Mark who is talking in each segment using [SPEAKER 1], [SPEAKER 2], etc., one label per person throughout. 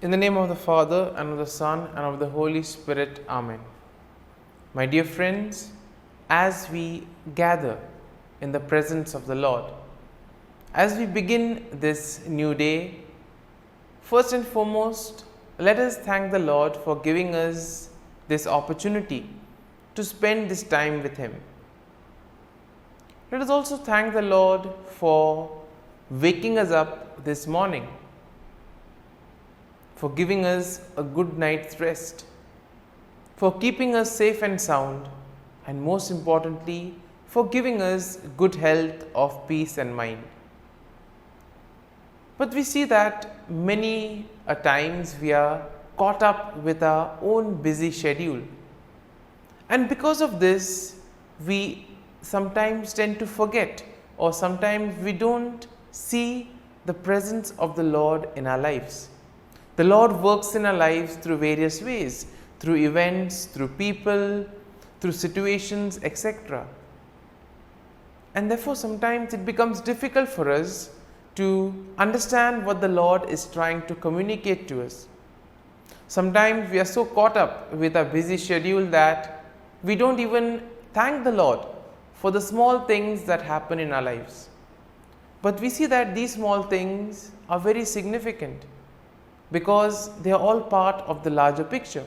[SPEAKER 1] In the name of the Father, and of the Son, and of the Holy Spirit. Amen. My dear friends, as we gather in the presence of the Lord, as we begin this new day, first and foremost, let us thank the Lord for giving us this opportunity to spend this time with Him. Let us also thank the Lord for waking us up this morning, for giving us a good night's rest, for keeping us safe and sound, and most importantly, for giving us good health of peace and mind. But we see that many a times we are caught up with our own busy schedule, and because of this, we sometimes tend to forget, or sometimes we don't see the presence of the Lord in our lives. The Lord works in our lives through various ways, through events, through people, through situations, etc. And therefore, sometimes it becomes difficult for us to understand what the Lord is trying to communicate to us. Sometimes we are so caught up with our busy schedule that we don't even thank the Lord for the small things that happen in our lives. But we see that these small things are very significant, because they are all part of the larger picture.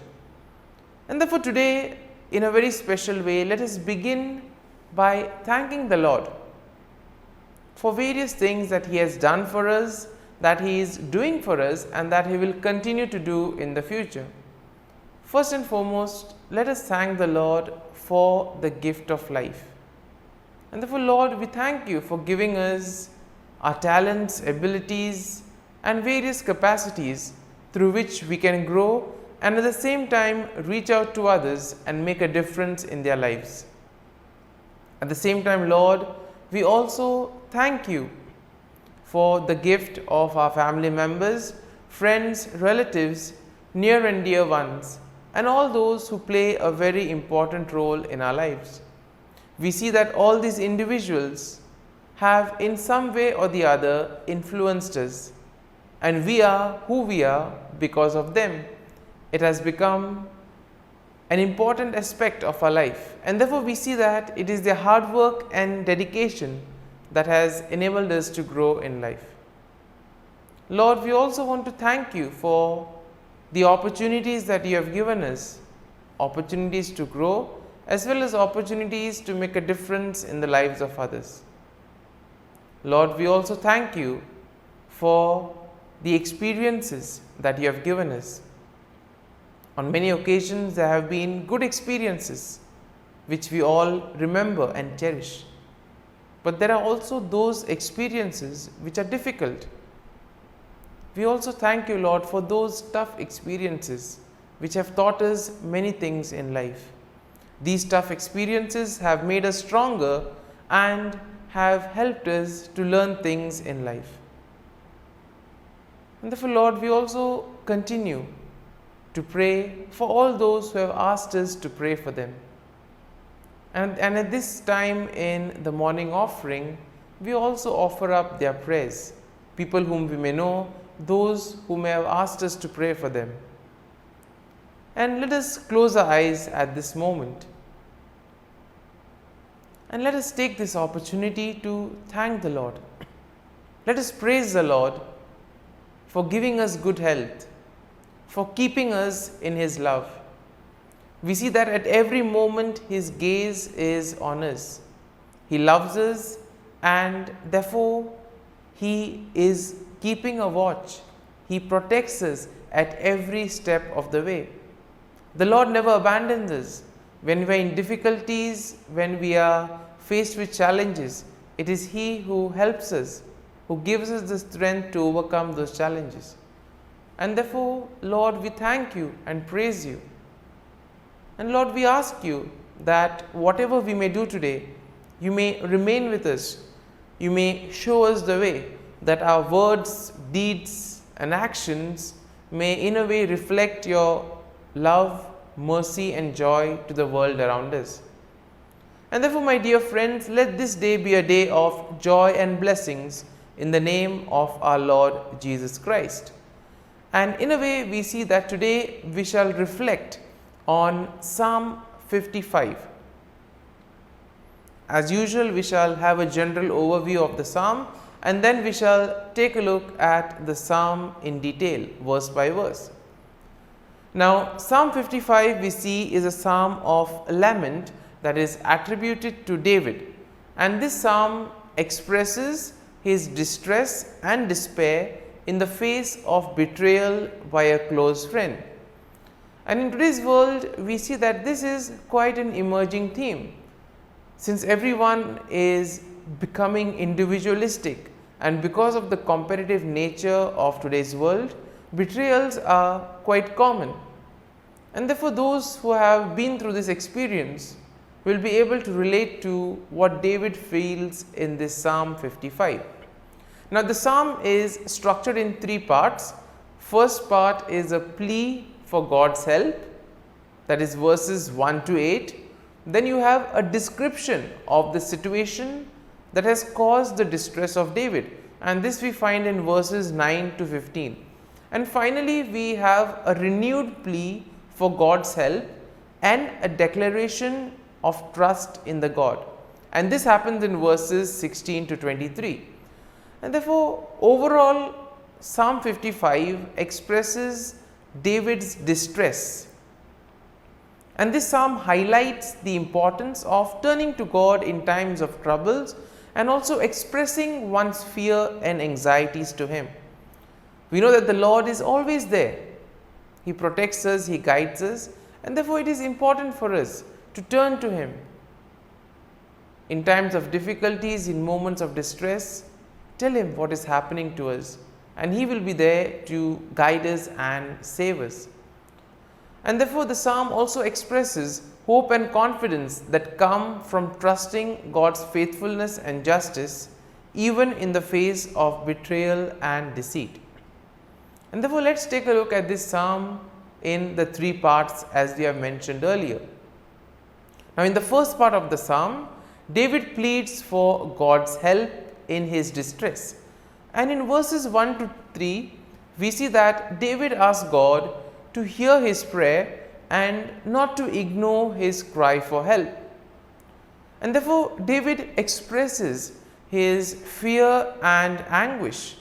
[SPEAKER 1] And therefore today, in a very special way, let us begin by thanking the Lord for various things that He has done for us, that He is doing for us, and that He will continue to do in the future. First and foremost, let us thank the Lord for the gift of life. And therefore, Lord, we thank You for giving us our talents, abilities, and various capacities through which we can grow and at the same time reach out to others and make a difference in their lives. At the same time, Lord, we also thank You for the gift of our family members, friends, relatives, near and dear ones, and all those who play a very important role in our lives. We see that all these individuals have in some way or the other influenced us, and we are who we are because of them. It has become an important aspect of our life, and therefore we see that it is their hard work and dedication that has enabled us to grow in life. Lord, we also want to thank You for the opportunities that You have given us, opportunities to grow as well as opportunities to make a difference in the lives of others. Lord, we also thank You for the experiences that You have given us. On many occasions, there have been good experiences which we all remember and cherish. But there are also those experiences which are difficult. We also thank You, Lord, for those tough experiences which have taught us many things in life. These tough experiences have made us stronger and have helped us to learn things in life. And therefore, Lord, we also continue to pray for all those who have asked us to pray for them. And at this time in the morning offering, we also offer up their prayers, people whom we may know, those who may have asked us to pray for them. And let us close our eyes at this moment. And let us take this opportunity to thank the Lord. Let us praise the Lord for giving us good health, for keeping us in His love. We see that at every moment His gaze is on us. He loves us, and therefore He is keeping a watch. He protects us at every step of the way. The Lord never abandons us. When we are in difficulties, when we are faced with challenges, it is He who helps us, who gives us the strength to overcome those challenges. And therefore, Lord, we thank You and praise You. And Lord, we ask You that whatever we may do today, You may remain with us. You may show us the way, that our words, deeds, and actions may in a way reflect Your love, mercy, and joy to the world around us. And therefore, my dear friends, let this day be a day of joy and blessings in the name of our Lord Jesus Christ. And in a way, we see that today we shall reflect on Psalm 55. As usual, we shall have a general overview of the psalm, and then we shall take a look at the psalm in detail, verse by verse. Now, Psalm 55 we see is a psalm of lament that is attributed to David, and this psalm expresses his distress and despair in the face of betrayal by a close friend. And in today's world, we see that this is quite an emerging theme, since everyone is becoming individualistic, and because of the competitive nature of today's world, betrayals are quite common. And therefore, those who have been through this experience will be able to relate to what David feels in this Psalm 55. Now, the psalm is structured in three parts. First part is a plea for God's help, that is verses 1 to 8. Then you have a description of the situation that has caused the distress of David, and this we find in verses 9 to 15. And finally, we have a renewed plea for God's help and a declaration of trust in the God, and this happens in verses 16 to 23. And therefore, overall, Psalm 55 expresses David's distress. And this psalm highlights the importance of turning to God in times of troubles and also expressing one's fear and anxieties to Him. We know that the Lord is always there. He protects us, He guides us, and therefore it is important for us to turn to Him. In times of difficulties, in moments of distress, tell Him what is happening to us, and He will be there to guide us and save us. And therefore, the psalm also expresses hope and confidence that come from trusting God's faithfulness and justice, even in the face of betrayal and deceit. And therefore, let's take a look at this psalm in the three parts as we have mentioned earlier. Now, in the first part of the psalm, David pleads for God's help in his distress. And in verses 1 to 3, we see that David asks God to hear his prayer and not to ignore his cry for help. And therefore, David expresses his fear and anguish.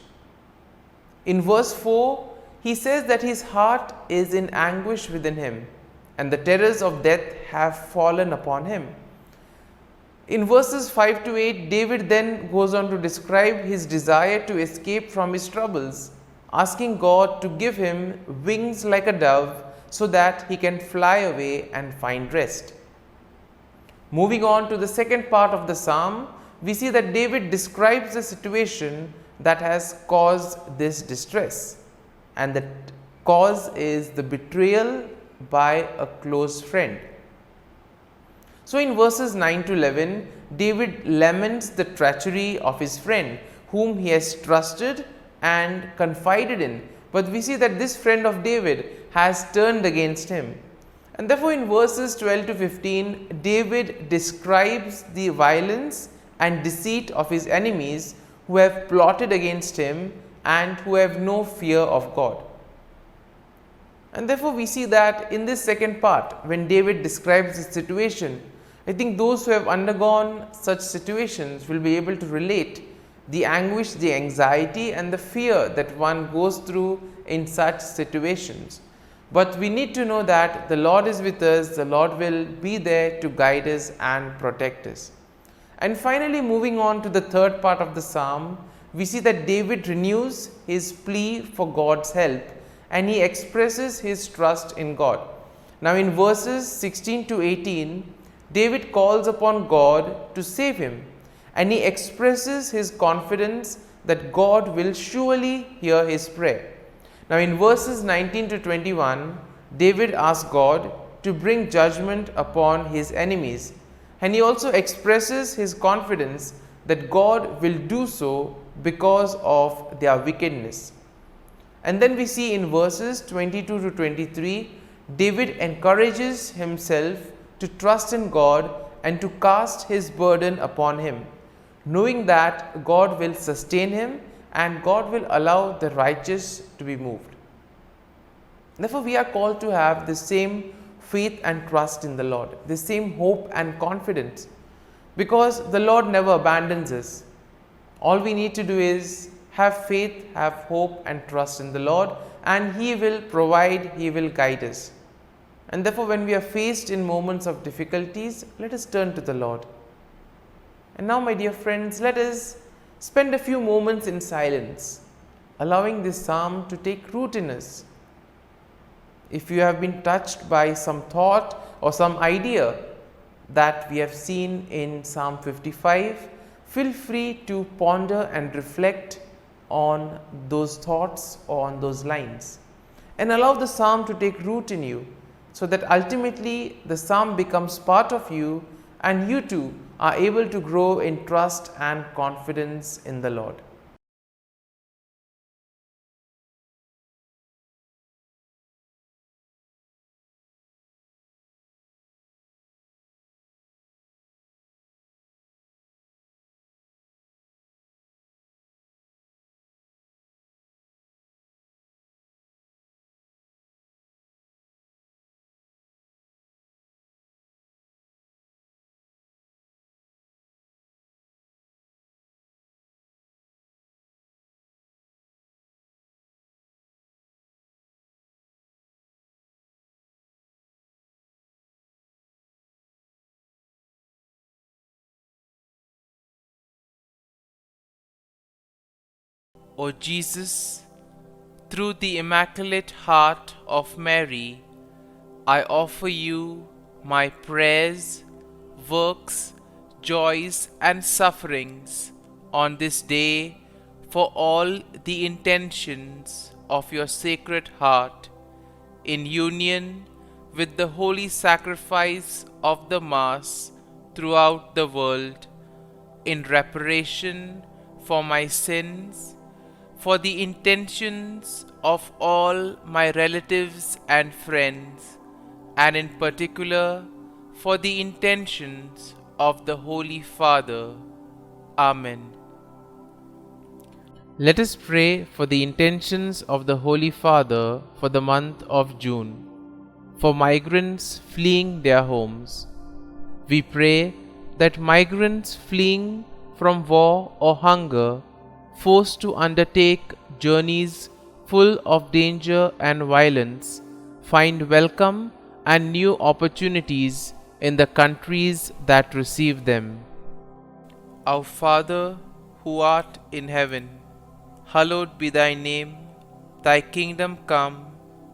[SPEAKER 1] In verse 4, he says that his heart is in anguish within him, and the terrors of death have fallen upon him. In verses 5 to 8, David then goes on to describe his desire to escape from his troubles, asking God to give him wings like a dove so that he can fly away and find rest. Moving on to the second part of the psalm, we see that David describes the situation that has caused this distress, and the cause is the betrayal by a close friend. So in verses 9 to 11, David laments the treachery of his friend whom he has trusted and confided in, but we see that this friend of David has turned against him. And therefore, in verses 12 to 15, David describes the violence and deceit of his enemies who have plotted against him and who have no fear of God. And therefore, we see that in this second part, when David describes the situation, I think those who have undergone such situations will be able to relate the anguish, the anxiety and the fear that one goes through in such situations. But we need to know that the Lord is with us, the Lord will be there to guide us and protect us. And finally, moving on to the third part of the psalm, we see that David renews his plea for God's help and he expresses his trust in God. Now in verses 16 to 18, David calls upon God to save him, and he expresses his confidence that God will surely hear his prayer. Now in verses 19 to 21, David asks God to bring judgment upon his enemies, and he also expresses his confidence that God will do so because of their wickedness. And then we see in verses 22 to 23, David encourages himself to trust in God and to cast his burden upon him, knowing that God will sustain him and God will allow the righteous to be moved. Therefore, we are called to have the same faith and trust in the Lord, the same hope and confidence, because the Lord never abandons us. All we need to do is have faith, have hope and trust in the Lord, and He will provide, He will guide us. And therefore, when we are faced in moments of difficulties, let us turn to the Lord. And now, my dear friends, let us spend a few moments in silence, allowing this psalm to take root in us. If you have been touched by some thought or some idea that we have seen in Psalm 55, feel free to ponder and reflect on those thoughts or on those lines, and allow the psalm to take root in you, so that ultimately the psalm becomes part of you and you too are able to grow in trust and confidence in the Lord. O Jesus, through the Immaculate Heart of Mary, I offer you my prayers, works, joys, and sufferings on this day for all the intentions of your Sacred Heart, in union with the holy sacrifice of the Mass throughout the world, in reparation for my sins, for the intentions of all my relatives and friends, and in particular for the intentions of the Holy Father. Amen. Let us pray for the intentions of the Holy Father for the month of June, for migrants fleeing their homes. We pray that migrants fleeing from war or hunger, forced to undertake journeys full of danger and violence, find welcome and new opportunities in the countries that receive them. Our Father, who art in heaven, hallowed be thy name. Thy kingdom come,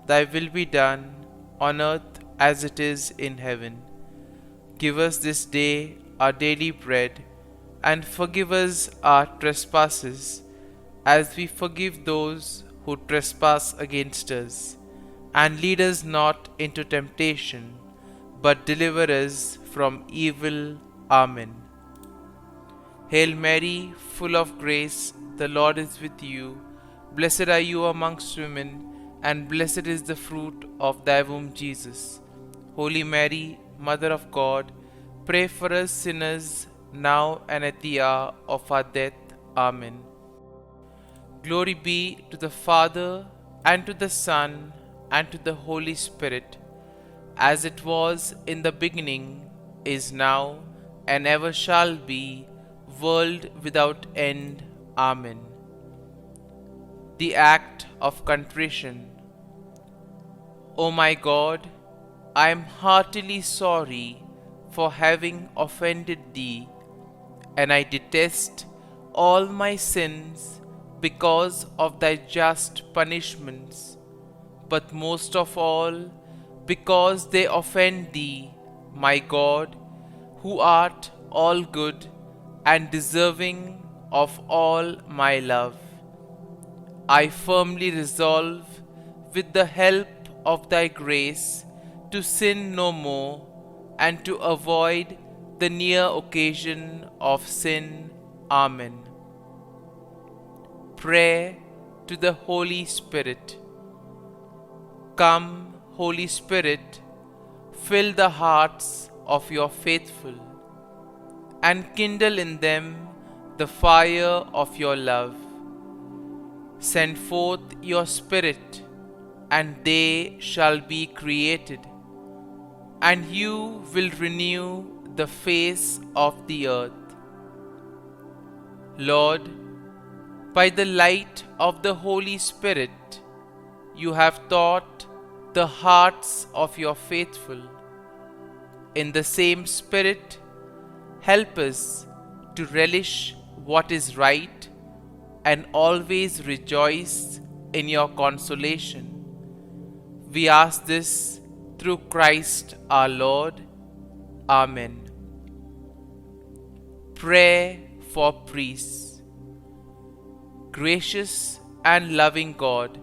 [SPEAKER 1] thy will be done, on earth as it is in heaven. Give us this day our daily bread, and forgive us our trespasses, as we forgive those who trespass against us. And lead us not into temptation, but deliver us from evil. Amen. Hail Mary, full of grace, the Lord is with you. Blessed are you amongst women, and blessed is the fruit of thy womb, Jesus. Holy Mary, Mother of God, pray for us sinners, now and at the hour of our death. Amen. Glory be to the Father, and to the Son, and to the Holy Spirit, as it was in the beginning, is now, and ever shall be, world without end. Amen. The Act of Contrition. O my God, I am heartily sorry for having offended Thee, and I detest all my sins because of Thy just punishments, but most of all because they offend Thee, my God, who art all good and deserving of all my love. I firmly resolve, with the help of Thy grace, to sin no more, and to avoid the near occasion of sin. Amen. Prayer to the Holy Spirit. Come, Holy Spirit, fill the hearts of your faithful, and kindle in them the fire of your love. Send forth your Spirit, and they shall be created, and you will renew the face of the earth. Lord, by the light of the Holy Spirit, you have taught the hearts of your faithful. In the same Spirit, help us to relish what is right and always rejoice in your consolation. We ask this through Christ our Lord. Amen. Prayer for priests. Gracious and loving God,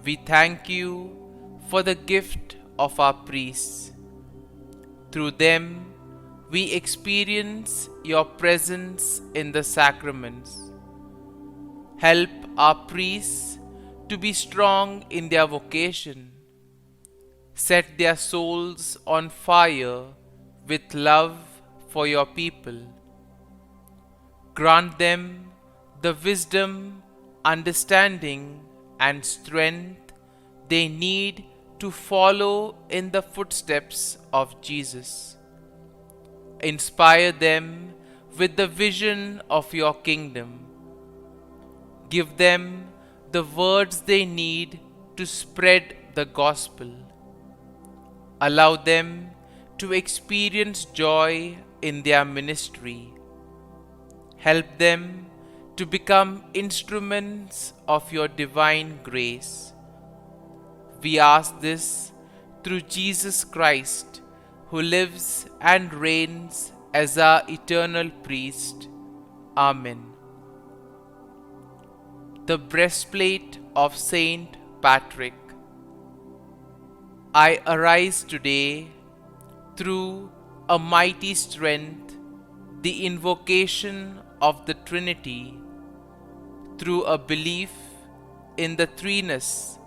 [SPEAKER 1] we thank you for the gift of our priests. Through them, we experience your presence in the sacraments. Help our priests to be strong in their vocation. Set their souls on fire with love for your people. Grant them the wisdom, understanding, and strength they need to follow in the footsteps of Jesus. Inspire them with the vision of your kingdom. Give them the words they need to spread the gospel. Allow them to experience joy in their ministry. Help them to become instruments of your divine grace. We ask this through Jesus Christ, who lives and reigns as our eternal priest. Amen. The breastplate of Saint Patrick. I arise today through a mighty strength, the invocation of the Trinity, through a belief in the threeness,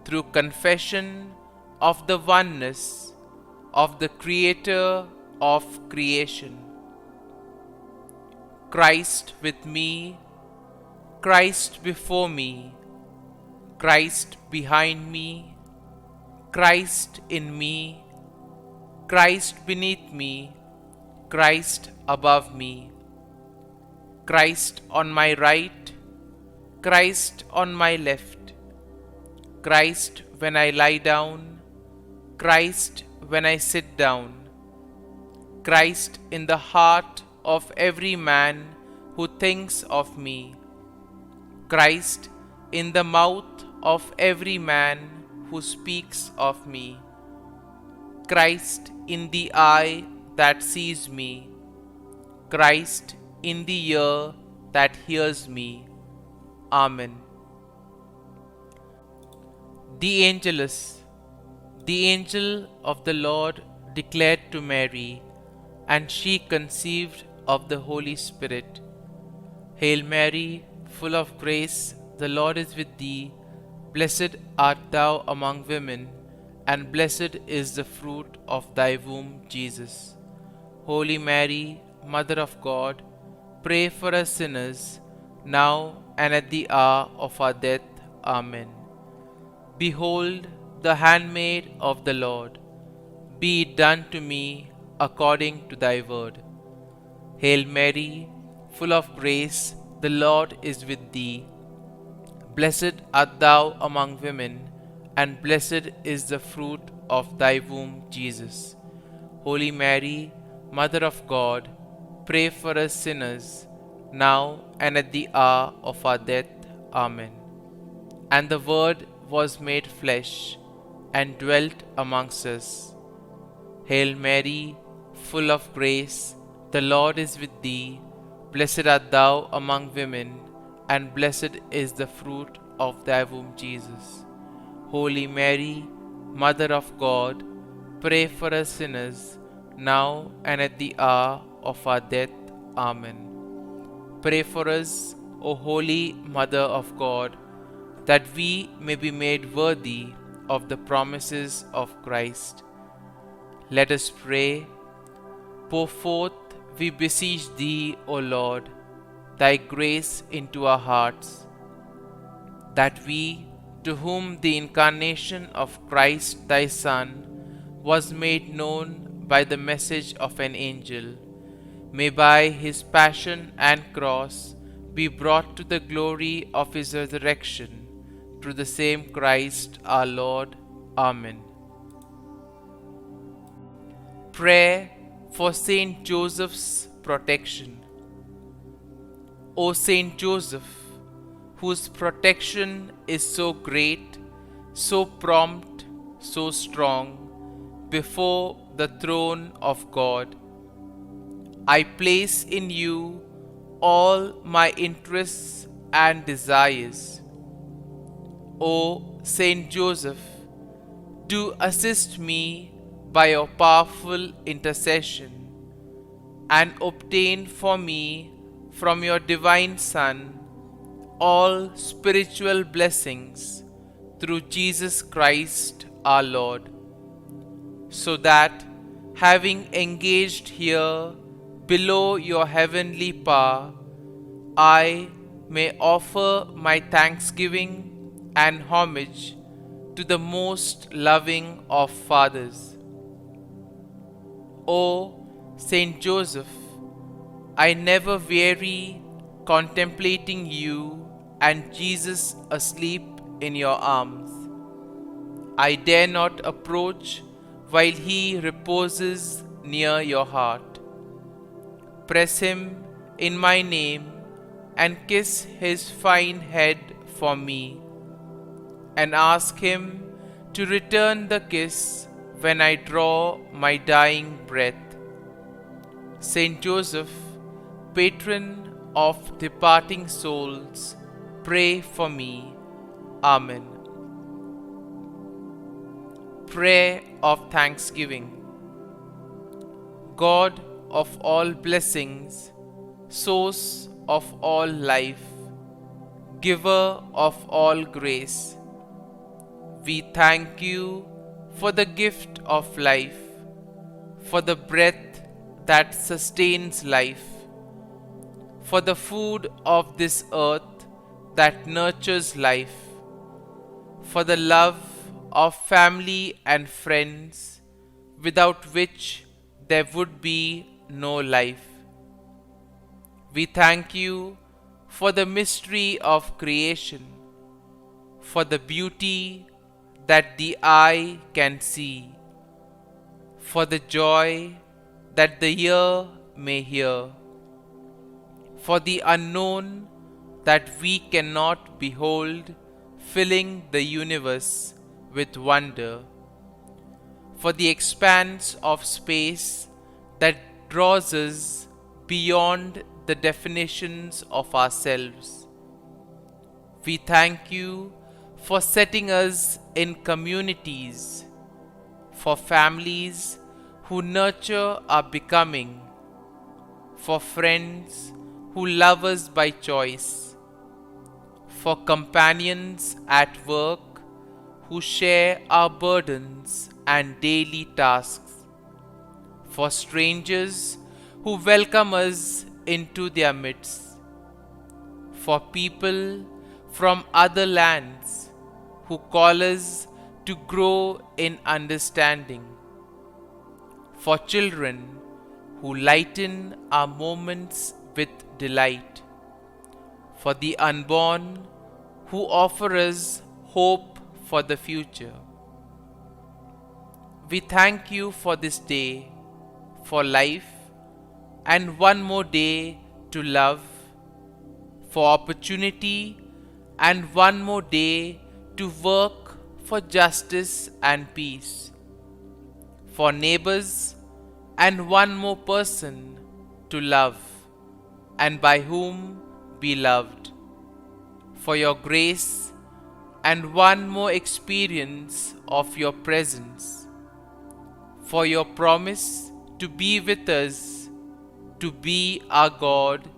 [SPEAKER 1] through confession of the oneness of the Creator of creation. Christ with me, Christ before me, Christ behind me, Christ in me, Christ beneath me, Christ above me, Christ on my right, Christ on my left, Christ when I lie down, Christ when I sit down, Christ in the heart of every man who thinks of me, Christ in the mouth of every man who speaks of me, Christ in the eye that sees me, Christ in the ear that hears me. Amen. The Angelus. The angel of the Lord declared to Mary, and she conceived of the Holy Spirit. Hail Mary, full of grace, the Lord is with thee. Blessed art thou among women, and blessed is the fruit of thy womb, Jesus. Holy Mary, Mother of God, pray for us sinners, now and at the hour of our death. Amen. Behold, the handmaid of the Lord, be it done to me according to thy word. Hail Mary, full of grace, the Lord is with thee. Blessed art thou among women, and blessed is the fruit of thy womb, Jesus. Holy Mary, Mother of God, pray for us sinners, now and at the hour of our death. Amen. And the Word was made flesh, and dwelt amongst us. Hail Mary, full of grace, the Lord is with thee. Blessed art thou among women, and blessed is the fruit of thy womb, Jesus. Holy Mary, Mother of God, pray for us sinners, now and at the hour of our death. Amen. Pray for us, O Holy Mother of God, that we may be made worthy of the promises of Christ. Let us pray. Pour forth, we beseech thee, O Lord, thy grace into our hearts, that we, to whom the incarnation of Christ thy Son was made known by the message of an angel, may by his passion and cross be brought to the glory of his resurrection, through the same Christ our Lord. Amen. Prayer for Saint Joseph's protection. O Saint Joseph, whose protection is so great, so prompt, so strong, before the throne of God, I place in you all my interests and desires. O Saint Joseph, do assist me by your powerful intercession, and obtain for me from your divine Son all spiritual blessings through Jesus Christ our Lord, so that, having engaged here below your heavenly power, I may offer my thanksgiving and homage to the most loving of fathers. O Saint Joseph, I never weary contemplating you and Jesus asleep in your arms. I dare not approach while he reposes near your heart. Press him in my name and kiss his fine head for me, and ask him to return the kiss when I draw my dying breath. Saint Joseph, patron of departing souls, pray for me. Amen. Prayer of Thanksgiving. God of all blessings, source of all life, giver of all grace, we thank you for the gift of life, for the breath that sustains life, for the food of this earth that nurtures life, for the love of family and friends, without which there would be no life. We thank you for the mystery of creation, for the beauty that the eye can see, for the joy that the ear may hear, for the unknown that we cannot behold, filling the universe with wonder, for the expanse of space that draws us beyond the definitions of ourselves. We thank you for setting us in communities, for families who nurture our becoming, for friends who love us by choice, for companions at work who share our burdens and daily tasks, for strangers who welcome us into their midst, for people from other lands who call us to grow in understanding, for children who lighten our moments with delight, for the unborn who offer us hope for the future. We thank you for this day, for life, and one more day to love, for opportunity, and one more day to work for justice and peace, for neighbors, and one more person to love, and by whom be loved, for your grace, and one more experience of your presence, for your promise to be with us, to be our God,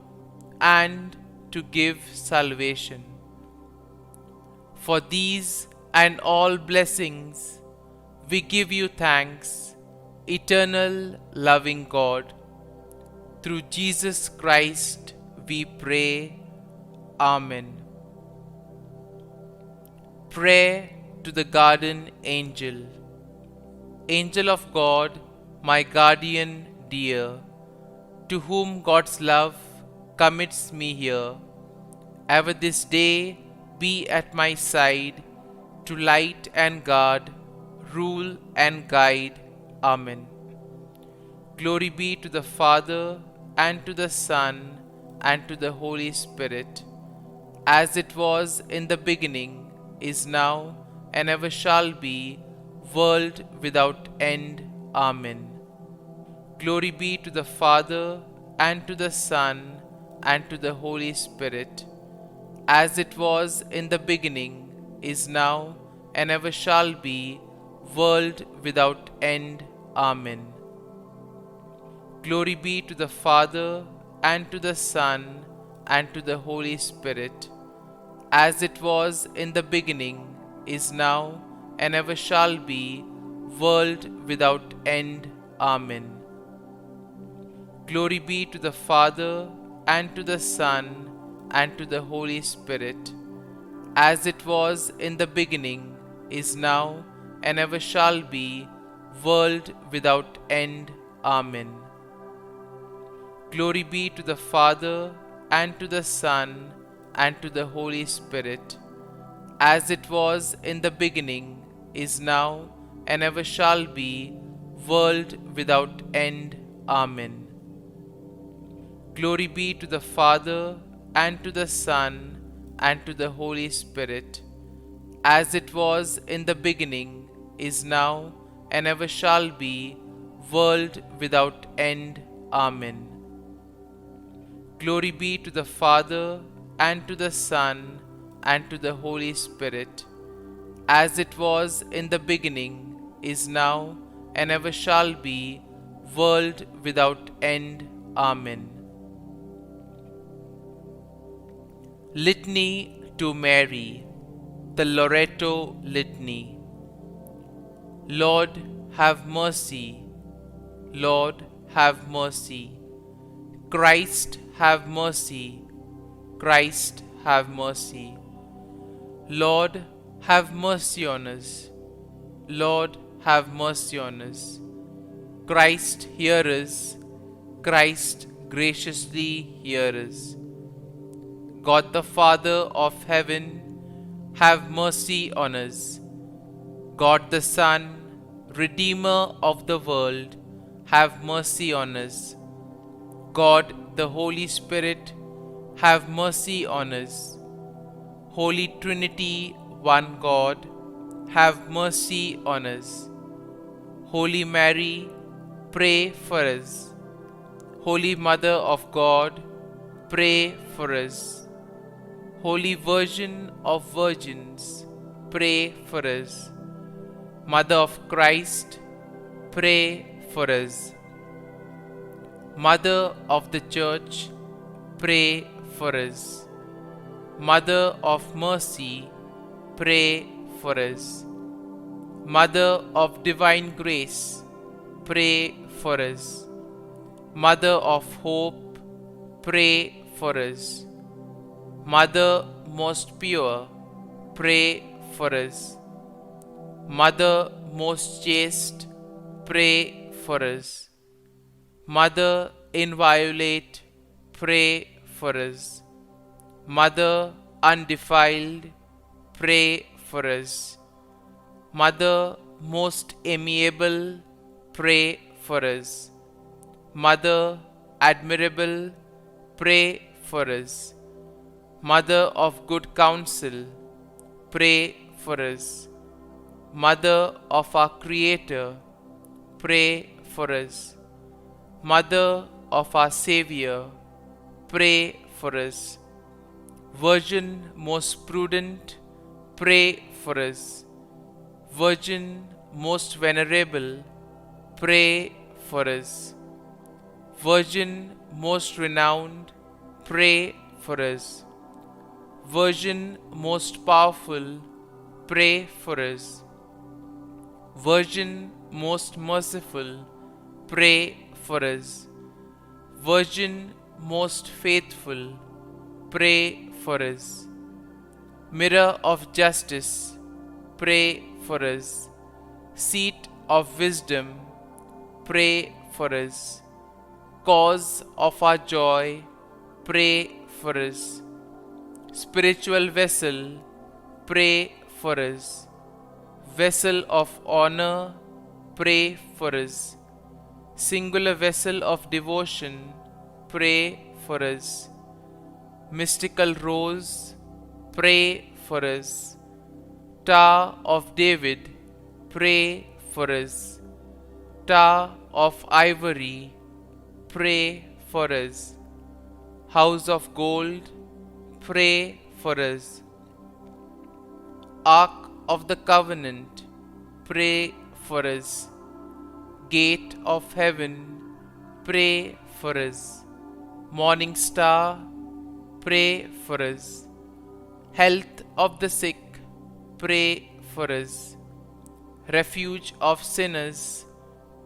[SPEAKER 1] and to give salvation. For these and all blessings, we give you thanks, eternal loving God. Through Jesus Christ we pray. Amen. Prayer to the Garden Angel. Angel of God, my guardian dear, to whom God's love commits me here, ever this day be at my side, to light and guard, rule and guide. Amen. Glory be to the Father, and to the Son, and to the Holy Spirit, as it was in the beginning, is now, and ever shall be, world without end. Amen. Glory be to the Father, and to the Son, and to the Holy Spirit, as it was in the beginning, is now, and ever shall be, world without end. Amen. Glory be to the Father, and to the Son, and to the Holy Spirit, as it was in the beginning, is now, and ever shall be, world without end. Amen. Glory be to the Father, and to the Son, and to the Holy Spirit, as it was in the beginning, is now, and ever shall be, world without end. Amen. Glory be to the Father, and to the Son, and to the Holy Spirit, as it was in the beginning, is now, and ever shall be, world without end. Amen. Glory be to the Father, and to the Son, and to the Holy Spirit, as it was in the beginning, is now, and ever shall be, world without end. Amen. Glory be to the Father, and to the Son, and to the Holy Spirit, as it was in the beginning, is now, and ever shall be, world without end. Amen. Litany to Mary, the Loreto Litany. Lord, have mercy. Lord, have mercy. Christ, have mercy. Christ, have mercy. Lord, have mercy on us. Lord, have mercy on us. Christ, hear us. Christ, graciously hear us. God the Father of heaven, have mercy on us. God the Son, Redeemer of the world, have mercy on us. God the Holy Spirit, have mercy on us. Holy Trinity, one God, have mercy on us. Holy Mary, pray for us. Holy Mother of God, pray for us. Holy Virgin of Virgins, pray for us. Mother of Christ, pray for us. Mother of the Church, pray for us. Mother of Mercy, pray for us. Mother of Divine Grace, pray for us. Mother of Hope, pray for us. Mother most pure, pray for us. Mother most chaste, pray for us. Mother inviolate, pray for us. Mother undefiled, pray for us. Mother most amiable, pray for us. Mother admirable, pray for us. Mother of good counsel, pray for us. Mother of our Creator, pray for us. Mother of our Savior, pray for us. Virgin most prudent, pray for us. Virgin most venerable, pray for us. Virgin most renowned, pray for us. Virgin most powerful, pray for us. Virgin most merciful, pray for us. Virgin most faithful, pray for us. Mirror of justice, pray for us. Seat of wisdom, pray for us. Cause of our joy, pray for us. Spiritual vessel, pray for us. Vessel of honor, pray for us. Singular vessel of devotion, pray for us. Mystical rose, pray for us. Tower of David, pray for us. Tower of ivory, pray for us. House of gold, pray for us. Ark of the covenant, pray for us. Gate of heaven, pray for us. Morning star, pray for us. Health of the sick, pray for us. Refuge of sinners,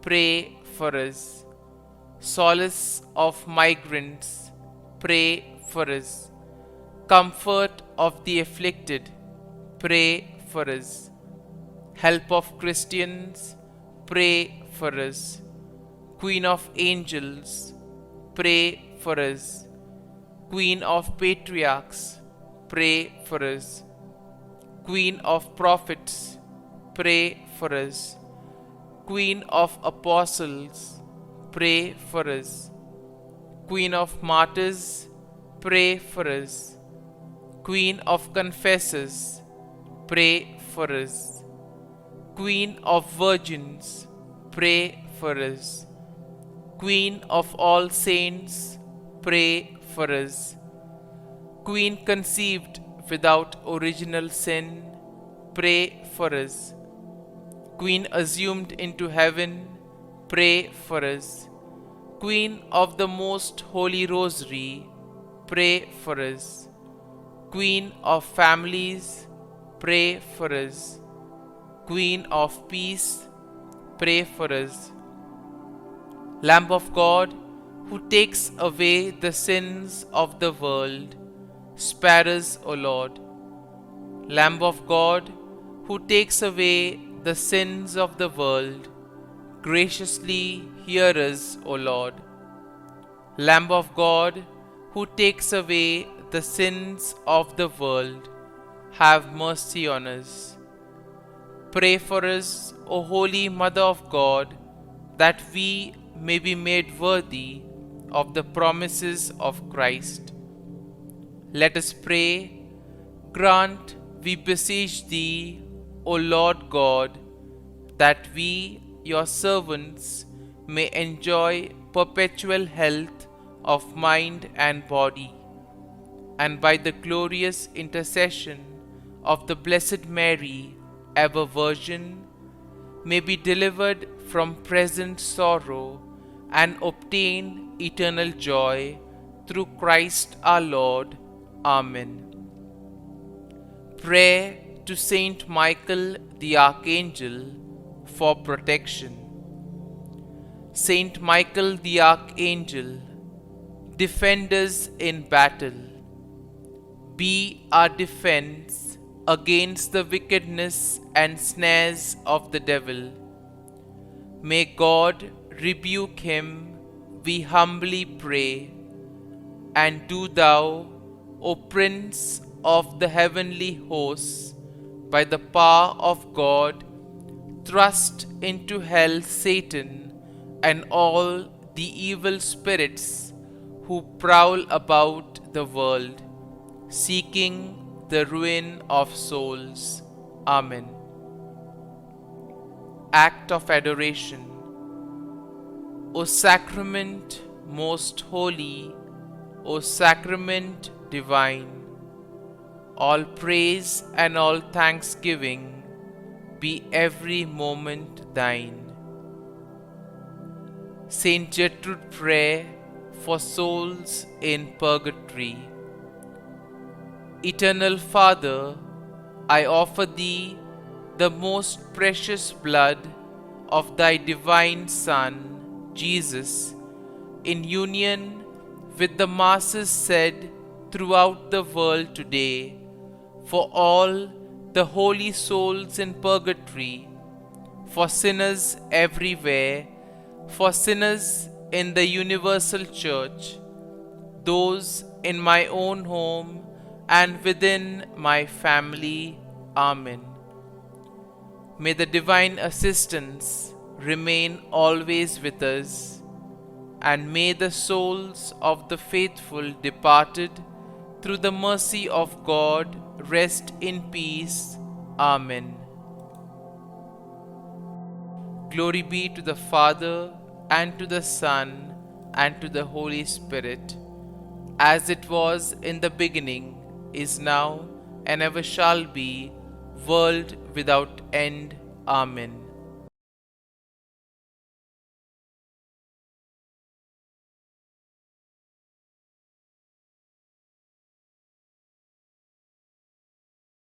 [SPEAKER 1] pray for us. Solace of migrants, pray for us. Comfort of the afflicted, pray for us. Help of Christians, pray for us. Queen of angels, pray for us. Queen of patriarchs, pray for us. Queen of prophets, pray for us. Queen of apostles, pray for us. Queen of martyrs, pray for us. Queen of confessors, pray for us. Queen of virgins, pray for us. Queen of all saints, pray for us. Queen conceived without original sin, pray for us. Queen assumed into heaven, pray for us. Queen of the Most Holy Rosary, pray for us. Queen of families, pray for us. Queen of peace, pray for us. Lamb of God, who takes away the sins of the world, spare us, O Lord. Lamb of God, who takes away the sins of the world, graciously hear us, O Lord. Lamb of God, who takes away the sins of the world, have mercy on us. Pray for us, O Holy Mother of God, that we may be made worthy of the promises of Christ. Let us pray. Grant, we beseech Thee, O Lord God, that we, Your servants, may enjoy perpetual health of mind and body, and by the glorious intercession of the Blessed Mary, ever Virgin, may be delivered from present sorrow and obtain eternal joy through Christ our Lord. Amen. Prayer to Saint Michael the Archangel for protection. Saint Michael the Archangel, defend us in battle. Be our defense against the wickedness and snares of the devil. May God rebuke him, we humbly pray. And do Thou, O Prince of the heavenly hosts, by the power of God, thrust into hell Satan and all the evil spirits who prowl about the world, seeking the ruin of souls. Amen. Act of Adoration. O Sacrament most holy, O Sacrament divine, all praise and all thanksgiving be every moment Thine. Saint Gertrude Prayer for souls in purgatory. Eternal Father, I offer Thee the most precious blood of Thy divine Son, Jesus, in union with the masses said throughout the world today, for all the holy souls in purgatory, for sinners everywhere, for sinners in the universal church, those in my own home and within my family. Amen. May the divine assistance remain always with us, and may the souls of the faithful departed through the mercy of God rest in peace. Amen. Glory be to the Father, and to the Son, and to the Holy Spirit, as it was in the beginning, is now, and ever shall be, world without end. Amen.